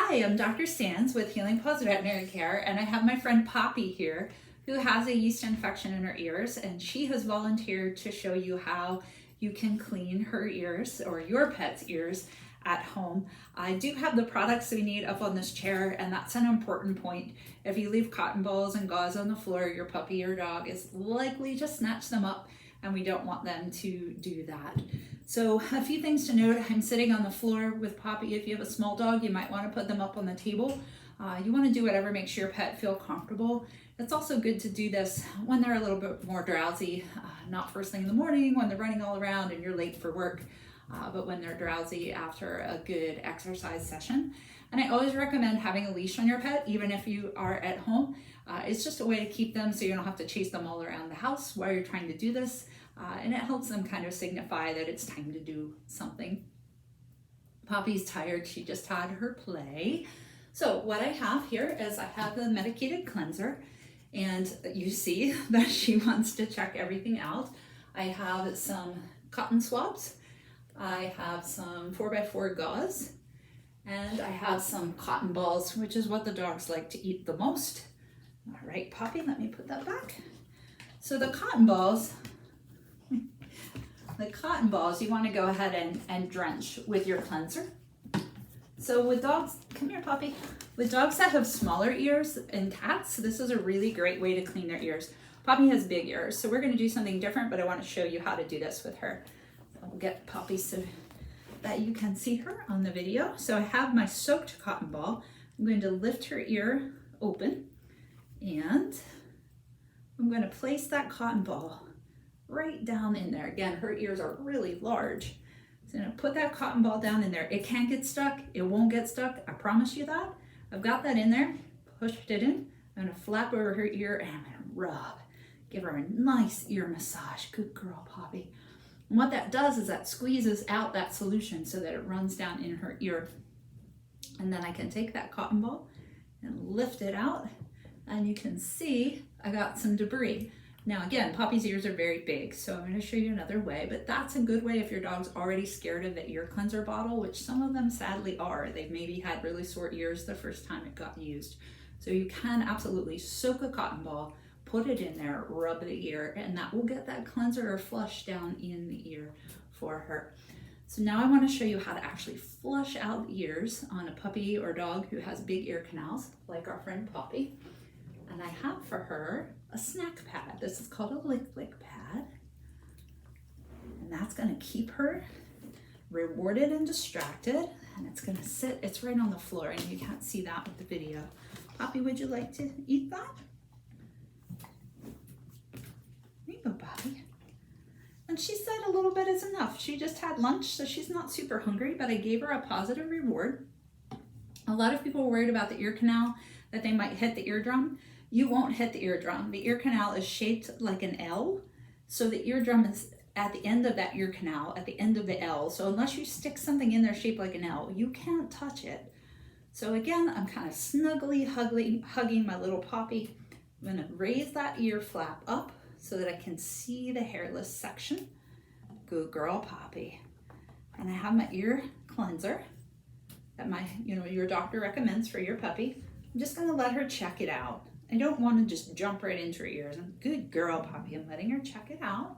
Hi, I'm Dr. Sands with Healing Paws Veterinary Care, and I have my friend Poppy here who has a yeast infection in her ears, and she has volunteered to show you how you can clean her ears or your pet's ears at home. I do have the products we need up on this chair, and that's an important point. If you leave cotton balls and gauze on the floor, your puppy or dog is likely to snatch them up, and we don't want them to do that. So a few things to note. I'm sitting on the floor with Poppy. If you have a small dog, you might want to put them up on the table. You want to do whatever makes your pet feel comfortable. It's also good to do this when they're a little bit more drowsy, not first thing in the morning when they're running all around and you're late for work, but when they're drowsy after a good exercise session. And I always recommend having a leash on your pet, even if you are at home. It's just a way to keep them so you don't have to chase them all around the house while you're trying to do this. And it helps them kind of signify that it's time to do something. Poppy's tired, she just had her play. So what I have here is I have the medicated cleanser, and you see that she wants to check everything out. I have some cotton swabs, I have some 4x4 gauze, and I have some cotton balls, which is what the dogs like to eat the most. All right, Poppy, let me put that back. So the cotton balls, you want to go ahead and drench with your cleanser. So with dogs, come here, Poppy. With dogs that have smaller ears and cats, this is a really great way to clean their ears. Poppy has big ears, so we're going to do something different, but I want to show you how to do this with her. I'll get Poppy so that you can see her on the video. So I have my soaked cotton ball. I'm going to lift her ear open, and I'm going to place that cotton ball right down in there. Again, her ears are really large. So I'm going to put that cotton ball down in there. It can't get stuck. It won't get stuck. I promise you that. I've got that in there. Pushed it in. I'm going to flap over her ear and I'm going to rub. Give her a nice ear massage. Good girl, Poppy. And what that does is that squeezes out that solution so that it runs down in her ear. And then I can take that cotton ball and lift it out. And you can see I got some debris. Now again, Poppy's ears are very big, so I'm going to show you another way, but that's a good way if your dog's already scared of the ear cleanser bottle, which some of them sadly are. They've maybe had really sore ears the first time it got used. So you can absolutely soak a cotton ball, put it in there, rub the ear, and that will get that cleanser or flush down in the ear for her. So now I want to show you how to actually flush out ears on a puppy or dog who has big ear canals, like our friend Poppy. And I have for her a snack pad. This is called a lick pad. And that's going to keep her rewarded and distracted. And it's going to sit, it's right on the floor, and you can't see that with the video. Poppy, would you like to eat that? There you go, Poppy. And she said a little bit is enough. She just had lunch, so she's not super hungry, but I gave her a positive reward. A lot of people are worried about the ear canal, that they might hit the eardrum. You won't hit the eardrum. The ear canal is shaped like an L, so the eardrum is at the end of that ear canal, at the end of the L. So unless you stick something in there shaped like an L, you can't touch it. So again, I'm kind of snugly hugging my little Poppy. I'm going to raise that ear flap up so that I can see the hairless section. Good girl, Poppy. And I have my ear cleanser that your doctor recommends for your puppy. I'm just going to let her check it out. I don't want to just jump right into her ears. Good girl, Poppy. I'm letting her check it out.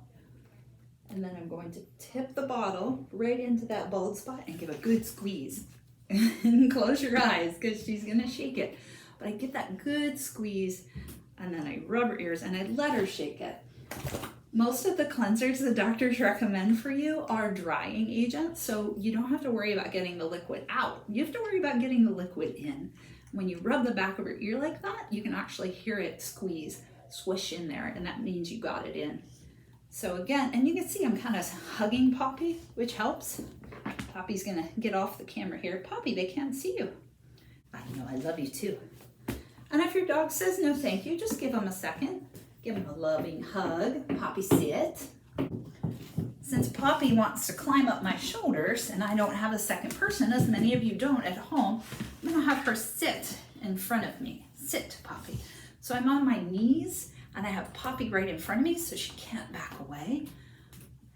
And then I'm going to tip the bottle right into that bald spot and give a good squeeze. And close your eyes because she's going to shake it. But I get that good squeeze, and then I rub her ears and I let her shake it. Most of the cleansers the doctors recommend for you are drying agents, so you don't have to worry about getting the liquid out. You have to worry about getting the liquid in. When you rub the back of her ear like that, you can actually hear it squeeze, swish in there, and that means you got it in. So again, and you can see I'm kind of hugging Poppy, which helps. Poppy's gonna get off the camera here. Poppy, they can't see you. I know, I love you too. And if your dog says no thank you, just give them a second. Give them a loving hug. Poppy, sit. Since Poppy wants to climb up my shoulders and I don't have a second person, as many of you don't at home, I'm gonna have her sit in front of me. Sit, Poppy. So I'm on my knees and I have Poppy right in front of me so she can't back away.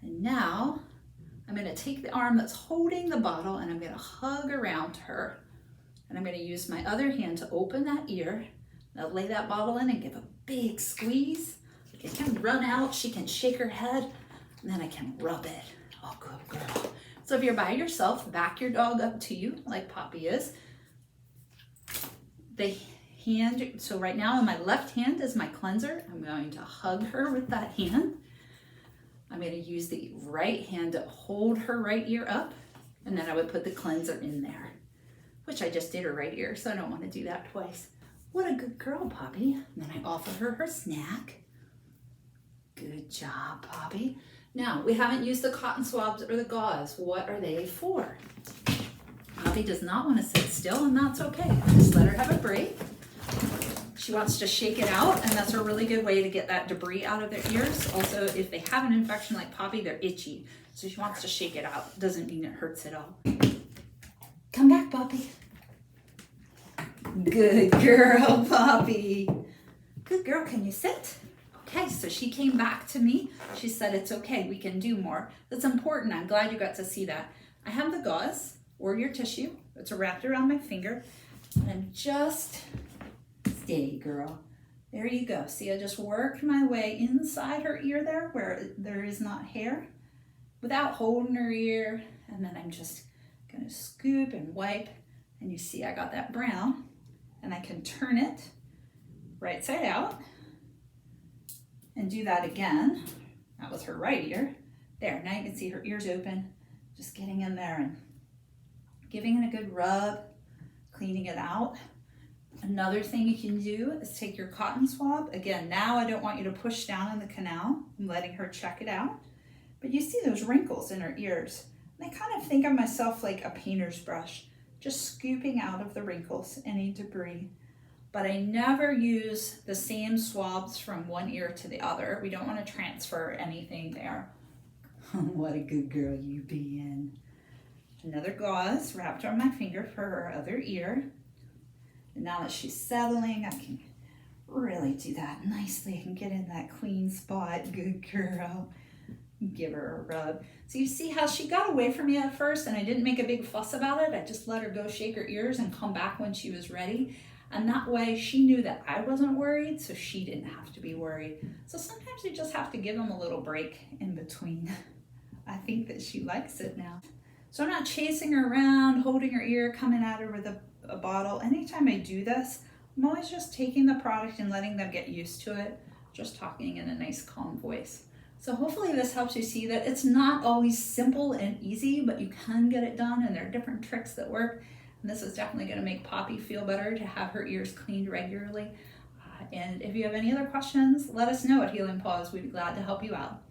And now I'm gonna take the arm that's holding the bottle and I'm gonna hug around her. And I'm going to use my other hand to open that ear. Now lay that bottle in and give a big squeeze. It can run out, she can shake her head, and then I can rub it. Oh, good girl. So if you're by yourself, back your dog up to you like Poppy is. The hand, so right now in my left hand is my cleanser. I'm going to hug her with that hand. I'm going to use the right hand to hold her right ear up, and then I would put the cleanser in there, which I just did her right ear, so I don't want to do that twice. What a good girl, Poppy. And then I offer her her snack. Good job, Poppy. Now, we haven't used the cotton swabs or the gauze. What are they for? Poppy does not want to sit still, and that's okay. Just let her have a break. She wants to shake it out, and that's a really good way to get that debris out of their ears. Also, if they have an infection like Poppy, they're itchy. So she wants to shake it out. Doesn't mean it hurts at all. Come back, Poppy. Good girl, Poppy. Good girl, can you sit? Okay, so she came back to me. She said, it's okay, we can do more. That's important, I'm glad you got to see that. I have the gauze or your tissue. It's wrapped around my finger. And I'm just, steady girl. There you go. See, I just worked my way inside her ear there where there is not hair without holding her ear. And then I'm just gonna scoop and wipe. And you see I got that brown. And I can turn it right side out and do that again. That was her right ear. There, now you can see her ears open. Just getting in there and giving it a good rub, cleaning it out. Another thing you can do is take your cotton swab. Again, now I don't want you to push down in the canal. I'm letting her check it out. But you see those wrinkles in her ears. And I kind of think of myself like a painter's brush, just scooping out of the wrinkles, any debris. But I never use the same swabs from one ear to the other. We don't want to transfer anything there. What a good girl you being. Another gauze wrapped on my finger for her other ear. And now that she's settling, I can really do that nicely. I can get in that clean spot. Good girl. Give her a rub. So you see how she got away from me at first and I didn't make a big fuss about it. I just let her go shake her ears and come back when she was ready. And that way she knew that I wasn't worried, so she didn't have to be worried. So sometimes you just have to give them a little break in between. I think that she likes it now. So I'm not chasing her around, holding her ear, coming at her with a bottle. Anytime I do this, I'm always just taking the product and letting them get used to it, just talking in a nice calm voice. So hopefully this helps you see that it's not always simple and easy, but you can get it done and there are different tricks that work. And this is definitely going to make Poppy feel better to have her ears cleaned regularly. And if you have any other questions, let us know at Healing Paws. We'd be glad to help you out.